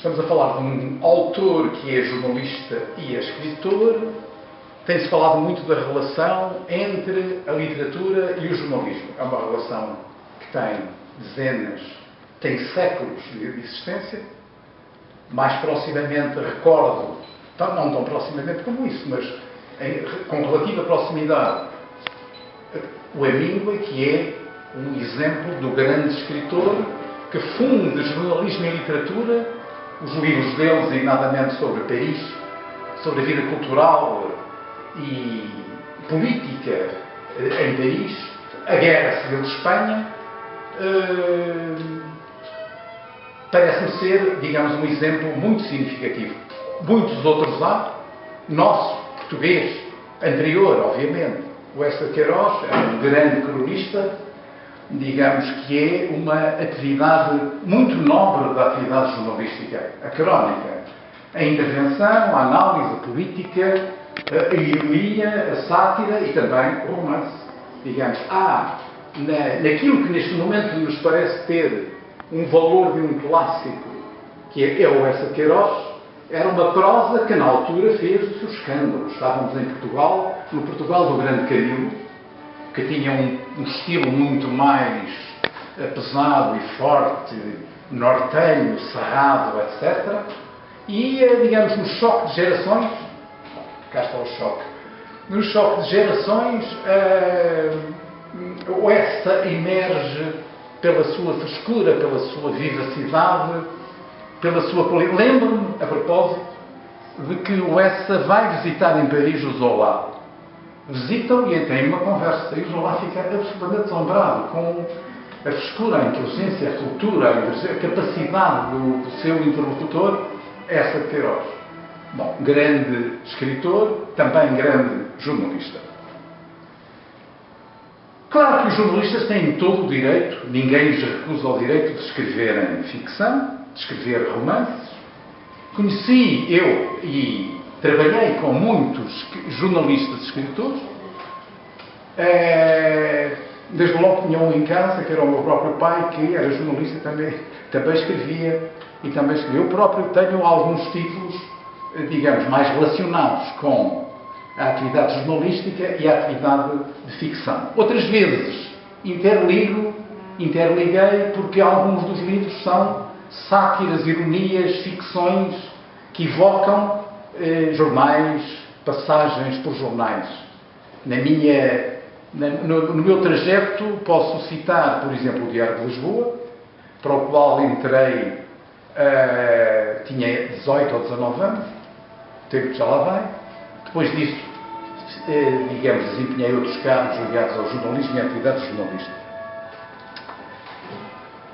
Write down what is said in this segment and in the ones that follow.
estamos a falar de um autor que é jornalista e é escritor. Tem-se falado muito da relação entre a literatura e o jornalismo. É uma relação que tem dezenas, tem séculos de existência. Mais proximamente, recordo, não tão proximamente como isso, mas com relativa proximidade, o Hemingway, que é um exemplo do grande escritor que funde jornalismo e literatura, os livros dele, designadamente sobre Paris, sobre a vida cultural e política em Paris, a Guerra Civil de Espanha, parece-me ser, digamos, um exemplo muito significativo. Muitos outros há, nosso, português, anterior, obviamente, o Eça Queiroz, é um grande cronista, digamos que é uma atividade muito nobre da atividade jornalística, a crónica, a intervenção, a análise, a política, a ironia, a sátira e também o romance. Digamos, há naquilo que neste momento nos parece ter um valor de um clássico, que é o Eça Queiroz, era uma prosa que na altura fez o seu escândalo. Estávamos em Portugal, no Portugal do Grande Camilo, que tinha um estilo muito mais pesado e forte, nortenho, cerrado, etc. E, digamos, no choque de gerações, cá está o choque, no choque de gerações, o Eça emerge pela sua frescura, pela sua vivacidade, pela sua qualidade. Lembro-me, a propósito, de que o Eça vai visitar em Paris o Zola. Visitam e tem uma conversa. E o Zola fica absolutamente assombrado com a frescura, a inteligência, a cultura, a capacidade do seu interlocutor, Eça de Queiroz. Bom, grande escritor, também grande jornalista. Claro que os jornalistas têm todo o direito, ninguém lhes recusa o direito de escreverem ficção, de escrever romances. Conheci eu e trabalhei com muitos jornalistas e escritores. Desde logo tinha um em casa, que era o meu próprio pai, que era jornalista e também escrevia. Eu próprio tenho alguns títulos, digamos, mais relacionados com a atividade jornalística e a atividade de ficção. Outras vezes interliguei, porque alguns dos livros são sátiras, ironias, ficções que evocam jornais, passagens por jornais. No meu trajeto posso citar, por exemplo, o Diário de Lisboa, para o qual entrei, tinha 18 ou 19 anos, o tempo que já lá vai. Depois disso, digamos, desempenhei outros cargos ligados ao jornalismo e à atividade jornalística.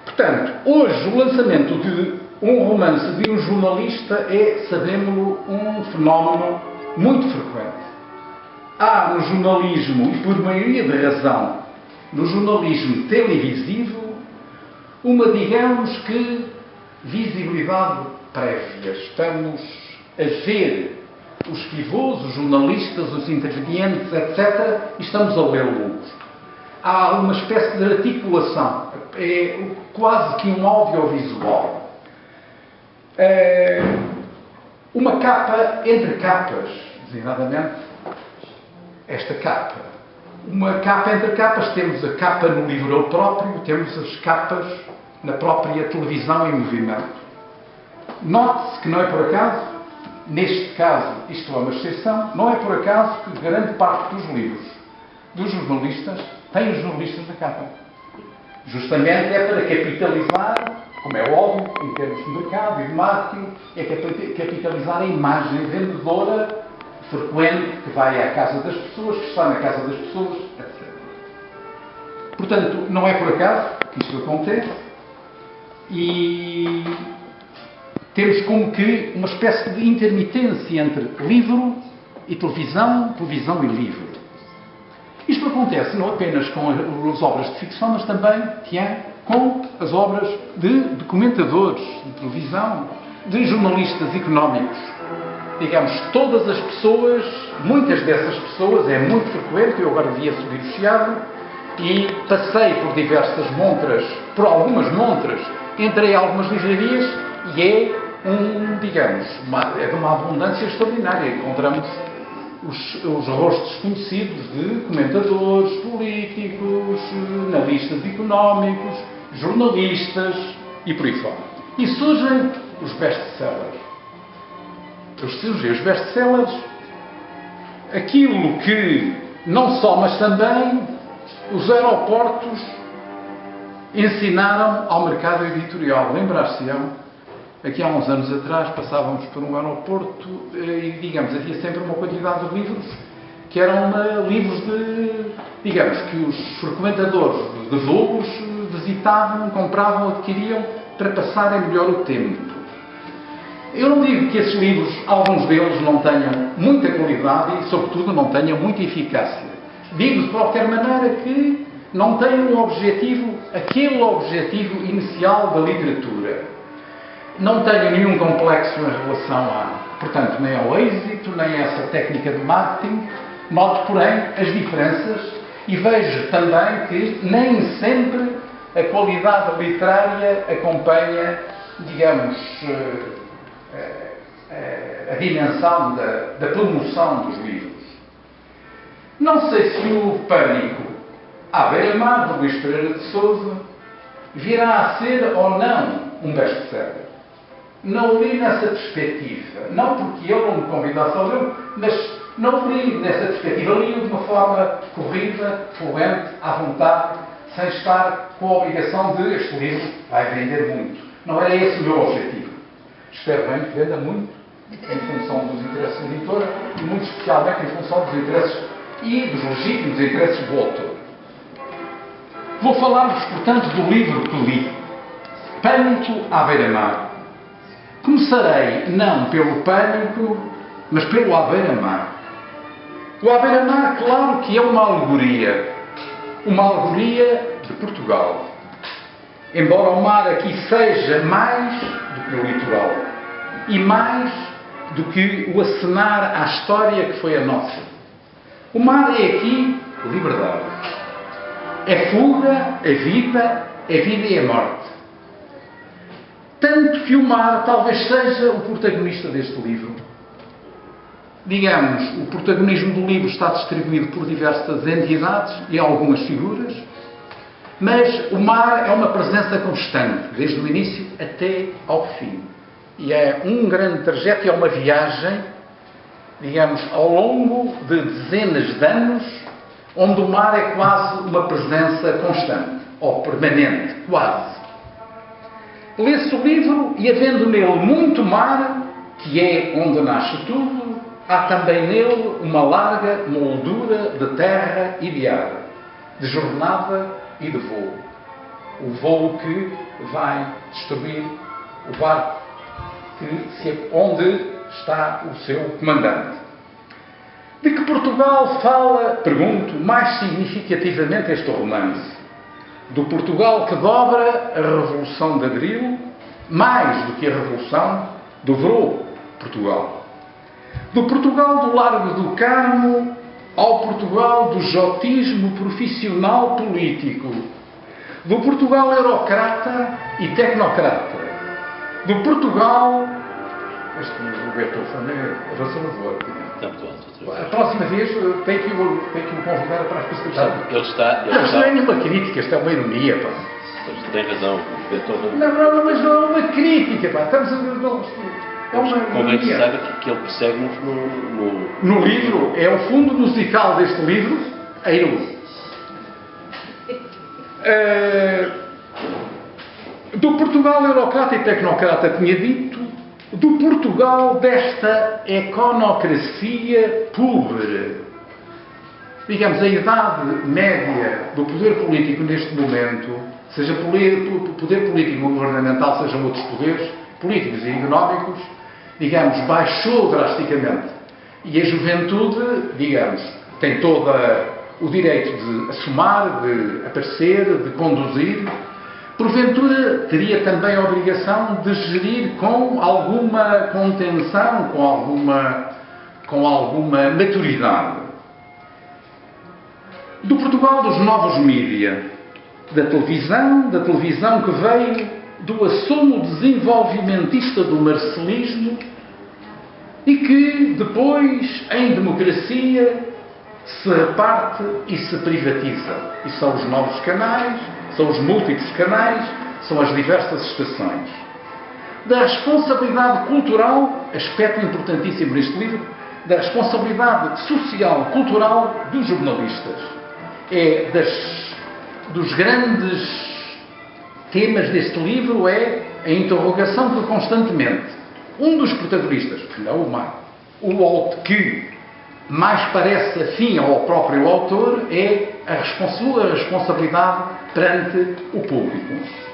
Portanto, hoje o lançamento de um romance de um jornalista é, sabemos-lo, um fenómeno muito frequente. Há no jornalismo, e por maioria de razão, no jornalismo televisivo, uma, digamos que, visibilidade prévia. Estamos a ver os pivôs, os jornalistas, os intervenientes, etc., e estamos a lê-los. Há uma espécie de articulação, é quase que um audiovisual. Uma capa entre capas, designadamente, esta capa. Uma capa entre capas, temos a capa no livro próprio, temos as capas na própria televisão em movimento. Note-se que não é por acaso, neste caso, isto é uma exceção, não é por acaso que grande parte dos livros dos jornalistas tem os jornalistas na capa. Justamente é para capitalizar, como é óbvio, em termos de mercado e de marketing, é capitalizar a imagem vendedora frequente que vai à casa das pessoas, que está na casa das pessoas, etc. Portanto, não é por acaso que isto acontece e temos como que uma espécie de intermitência entre livro e televisão, televisão e livro. Isto acontece não apenas com as obras de ficção, mas também com as obras de documentadores de televisão, de jornalistas económicos. Digamos, todas as pessoas, muitas dessas pessoas, é muito frequente, eu agora via subir o Chiado e passei por diversas montras, por algumas montras, entrei em algumas livrarias e é de uma abundância extraordinária. Encontramos os rostos conhecidos de comentadores políticos, analistas económicos, jornalistas e por aí fora. E surgem os best-sellers. Surgem os best-sellers, aquilo que não só, mas também os aeroportos ensinaram ao mercado editorial. Lembrar-se-ão, aqui há uns anos atrás passávamos por um aeroporto e, digamos, havia sempre uma quantidade de livros que eram livros que os frequentadores de voos visitavam, compravam, adquiriam para passarem melhor o tempo. Eu não digo que esses livros, alguns deles, não tenham muita qualidade e, sobretudo, não tenham muita eficácia. Digo, de qualquer maneira, que não têm aquele objetivo inicial da literatura. Não tenho nenhum complexo em relação portanto, nem ao êxito, nem a essa técnica de marketing. Noto, porém, as diferenças e vejo também que nem sempre a qualidade literária acompanha, digamos, a dimensão da promoção dos livros. Não sei se o Pânico, à beira-mar, do Luís Pereira de Sousa, virá a ser ou não um best-seller. Não o li nessa perspectiva. Não porque ele não me convidasse a ler, mas não o li nessa perspectiva. Li-o de uma forma corrida, fluente, à vontade, sem estar com a obrigação de este livro vai vender muito. Não era esse o meu objetivo. Espero bem que venda muito, em função dos interesses da editora, e muito especialmente em função dos interesses e dos legítimos interesses do autor. Vou falar-vos, portanto, do livro que li, Pânico à beira-mar. Começarei não pelo Pânico, mas pelo à beira-mar. O à beira-mar, claro que é uma alegoria de Portugal. Embora o mar aqui seja mais do que o litoral e mais do que o acenar à história que foi a nossa. O mar é aqui liberdade. É fuga, é vida e é morte. Tanto que o mar talvez seja o protagonista deste livro. Digamos, o protagonismo do livro está distribuído por diversas entidades e algumas figuras, mas o mar é uma presença constante, desde o início até ao fim. E é um grande trajeto, é uma viagem, digamos, ao longo de dezenas de anos, onde o mar é quase uma presença constante, ou permanente, quase. Lê-se o livro e, havendo nele muito mar, que é onde nasce tudo, há também nele uma larga moldura de terra e de ar, de jornada e de voo. O voo que vai destruir o barco onde está o seu comandante. De que Portugal fala, pergunto, mais significativamente este romance? Do Portugal que dobra a Revolução de Abril, mais do que a Revolução, dobrou Portugal. Do Portugal do Largo do Carmo ao Portugal do jotismo profissional político. Do Portugal eurocrata e tecnocrata. Do Portugal... Este o Beethoven é avassalador. A próxima vez tem que o convidar para as possibilidades. Ele está... Isto não é nenhuma crítica, isto é uma ironia, pá. Tem razão, Beethoven... Não, mas não é uma crítica, pá. Estamos a ver... É uma convém que ironia. saiba que ele persegue-nos No livro, é o fundo musical deste livro, a ironia. Do Portugal eurocrata e tecnocrata tinha dito, do Portugal desta econocracia pobre. Digamos, a idade média do poder político neste momento, seja poder político ou governamental, sejam outros poderes políticos e económicos, digamos, baixou drasticamente. E a juventude, digamos, tem todo o direito de assumar, de aparecer, de conduzir. Porventura, teria também a obrigação de gerir com alguma contenção, com alguma maturidade. Do Portugal dos novos mídia, da televisão que veio do assomo desenvolvimentista do marcelismo e que depois, em democracia, se reparte e se privatiza. E são os novos canais, são os múltiplos canais, são as diversas estações. Da responsabilidade cultural, aspecto importantíssimo neste livro, da responsabilidade social, cultural dos jornalistas. É dos grandes temas deste livro é a interrogação que constantemente um dos protagonistas, não o Mar, que mais parece afim ao próprio autor, é a sua responsabilidade perante o público.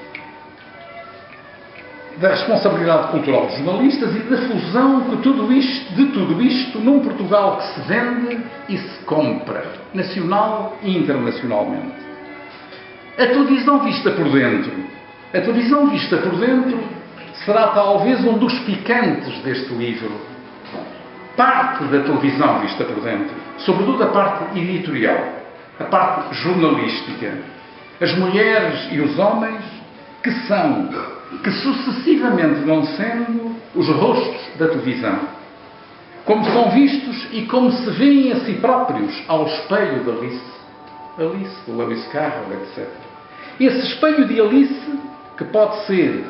Da responsabilidade cultural dos jornalistas e da fusão de tudo isto num Portugal que se vende e se compra, nacional e internacionalmente. A televisão vista por dentro. A televisão vista por dentro será talvez um dos picantes deste livro. Parte da televisão vista por dentro, sobretudo a parte editorial, a parte jornalística. As mulheres e os homens que sucessivamente vão sendo os rostos da televisão. Como são vistos e como se veem a si próprios ao espelho de Alice, do Lewis Carroll, etc. Esse espelho de Alice, que pode ser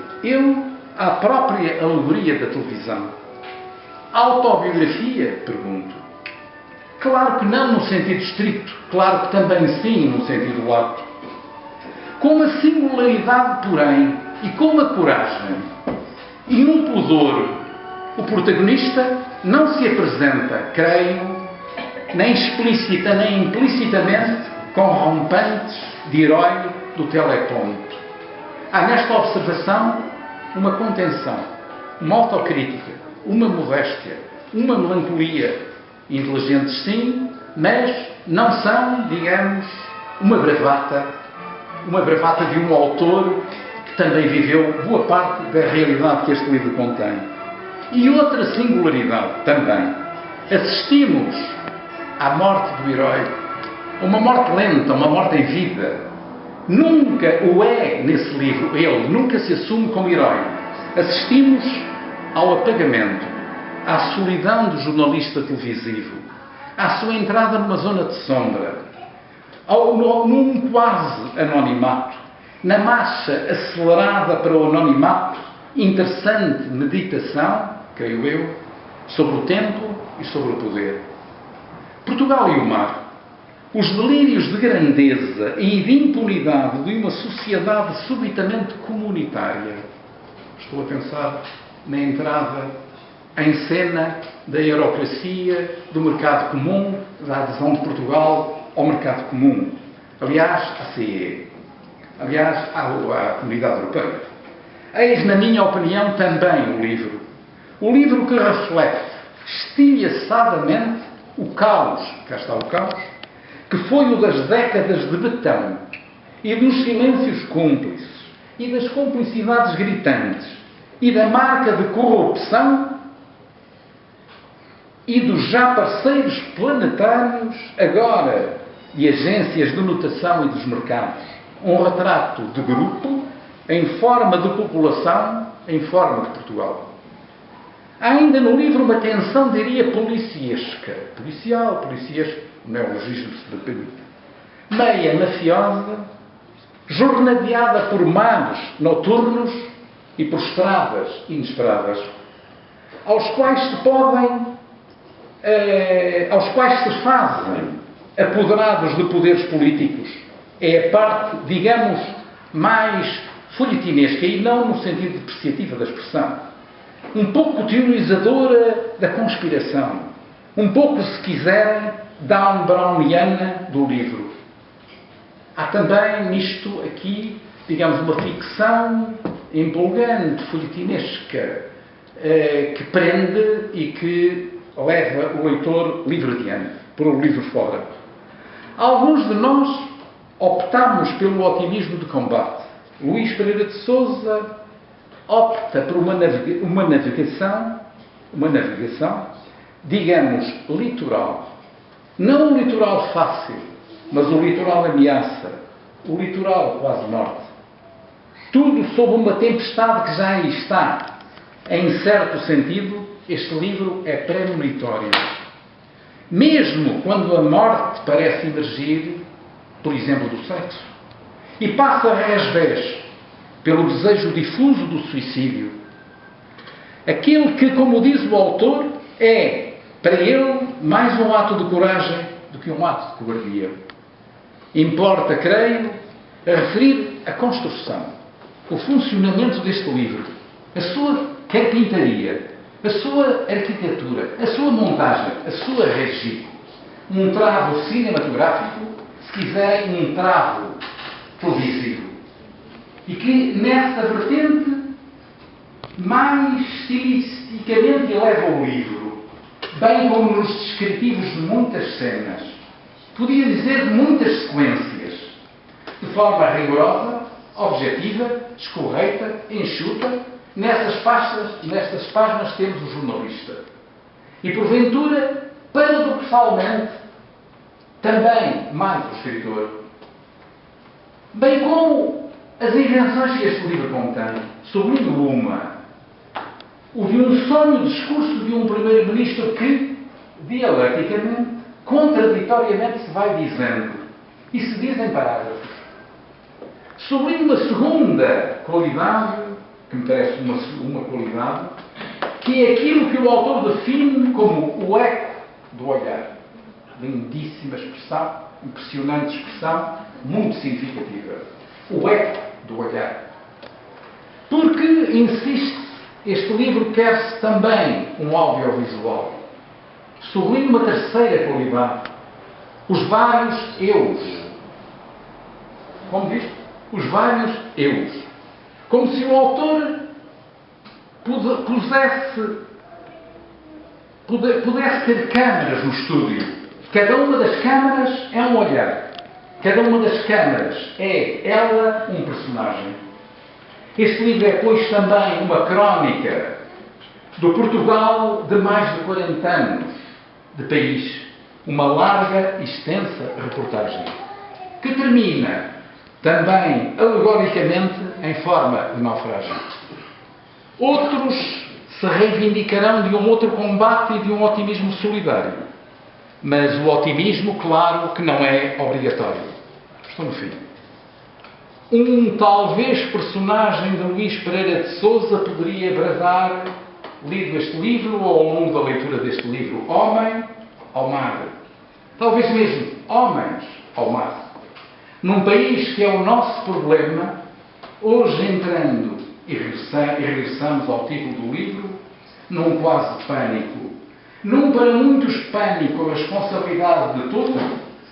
a própria alegoria da televisão. Autobiografia? Pergunto. Claro que não no sentido estrito, claro que também sim no sentido lato. Com uma singularidade, porém, e com uma coragem e um pudor, o protagonista não se apresenta, creio, nem explícita nem implicitamente, com rompantes de herói do teleponto. Há nesta observação uma contenção, uma autocrítica, uma modéstia, uma melancolia, inteligentes sim, mas não são, digamos, uma bravata de um autor que também viveu boa parte da realidade que este livro contém. E outra singularidade também. Assistimos à morte do herói, uma morte lenta, uma morte em vida. Nunca o é nesse livro, ele nunca se assume como herói. Assistimos ao apagamento, à solidão do jornalista televisivo, à sua entrada numa zona de sombra, num quase anonimato, na marcha acelerada para o anonimato, interessante meditação, creio eu, sobre o tempo e sobre o poder. Portugal e o mar. Os delírios de grandeza e de impunidade de uma sociedade subitamente comunitária. Estou a pensar na entrada em cena da eurocracia, do mercado comum, da adesão de Portugal ao mercado comum. Aliás, à CE. Aliás, à Comunidade Europeia. Eis, na minha opinião, também o livro. O livro que reflete estilhaçadamente o caos, cá está o caos, que foi o das décadas de betão e dos silêncios cúmplices e das cumplicidades gritantes e da marca de corrupção e dos já parceiros planetários, agora de agências de notação e dos mercados. Um retrato de grupo em forma de população, em forma de Portugal. Há ainda no livro uma tensão, diria, policiesca. Policiesco, neologismo se me permite. Meia mafiosa, jornadeada por mares noturnos e por estradas inesperadas, aos quais se fazem apoderados de poderes políticos. É a parte, digamos, mais folhetinesca e não no sentido depreciativo da expressão. Um pouco teorizadora da conspiração. Um pouco, se quiserem, Dan Browniana do livro. Há também nisto aqui, digamos, uma ficção empolgante, folhetinesca, que prende e que leva o leitor livre adiante, por o livro fora. Alguns de nós optamos pelo otimismo de combate. Luís Pereira de Sousa opta por uma navegação, digamos, litoral. Não um litoral fácil, mas o litoral ameaça, o litoral quase morte. tudo sob uma tempestade que já aí está. Em certo sentido, este livro é premonitório. Mesmo quando a morte parece emergir, por exemplo, do sexo, e passa a resvés pelo desejo difuso do suicídio, aquele que, como diz o autor, é, para ele, mais um ato de coragem do que um ato de cobardia. Importa, creio, referir a construção, o funcionamento deste livro, a sua carpintaria, a sua arquitetura, a sua montagem, a sua regie. Um travo cinematográfico, se quiserem, um travo televisivo. E que, nessa vertente, mais estilisticamente eleva o livro, bem como nos descritivos de muitas cenas, podia dizer de muitas sequências, de forma rigorosa, objetiva, escorreita, enxuta. Nestas páginas temos o jornalista. E, porventura, paradoxalmente, também mais o escritor. Bem como as invenções que este livro contém, sublinho uma, o de um sonho discurso de um primeiro-ministro que, dialeticamente, contraditoriamente se vai dizendo, e se diz em parágrafos. Sublinho uma segunda qualidade, que me parece uma qualidade, que é aquilo que o autor define como o eco do olhar. Lindíssima expressão, impressionante expressão, muito significativa. O eco do olhar. Porque, insiste, este livro quer-se também um audiovisual. Sublinho uma terceira qualidade. Os vários eus. Como diz? Os vários eus. Como se o autor pudesse ter câmaras no estúdio. Cada uma das câmaras é um olhar. Cada uma das câmaras é, ela, um personagem. Este livro é, pois, também uma crónica do Portugal de mais de 40 anos de país. Uma larga e extensa reportagem que termina também, alegoricamente, em forma de naufrágio. Outros se reivindicarão de um outro combate e de um otimismo solidário. Mas o otimismo, claro, que não é obrigatório. Estou no fim. Um, talvez, personagem de Luís Pereira de Sousa poderia bradar, lido este livro, ou ao longo da leitura deste livro, homem ao mar. Talvez mesmo homens ao mar. Num país que é o nosso problema, hoje entrando, e regressamos ao título do livro, num quase pânico. Num para muitos pânico, a responsabilidade de todos,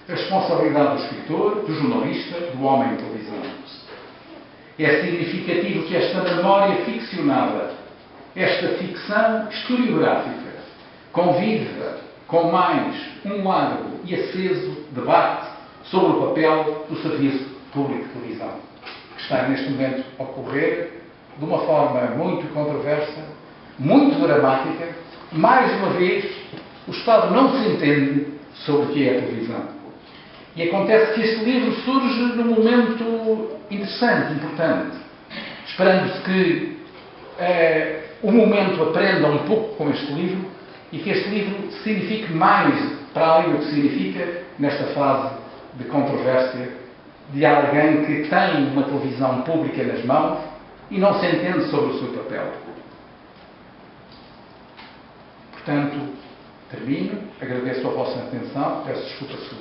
a responsabilidade do escritor, do jornalista, do homem de televisão. É significativo que esta memória ficcionada, esta ficção historiográfica, conviva com mais um largo e aceso debate sobre o papel do Serviço Público de Televisão, que está neste momento a ocorrer de uma forma muito controversa, muito dramática. Mais uma vez, o Estado não se entende sobre o que é a televisão. E acontece que este livro surge num momento interessante, importante, esperando-se que o momento aprenda um pouco com este livro e que este livro signifique mais para além do que significa nesta fase de controvérsia de alguém que tem uma televisão pública nas mãos e não se entende sobre o seu papel. Portanto, termino, agradeço a vossa atenção, peço desculpa se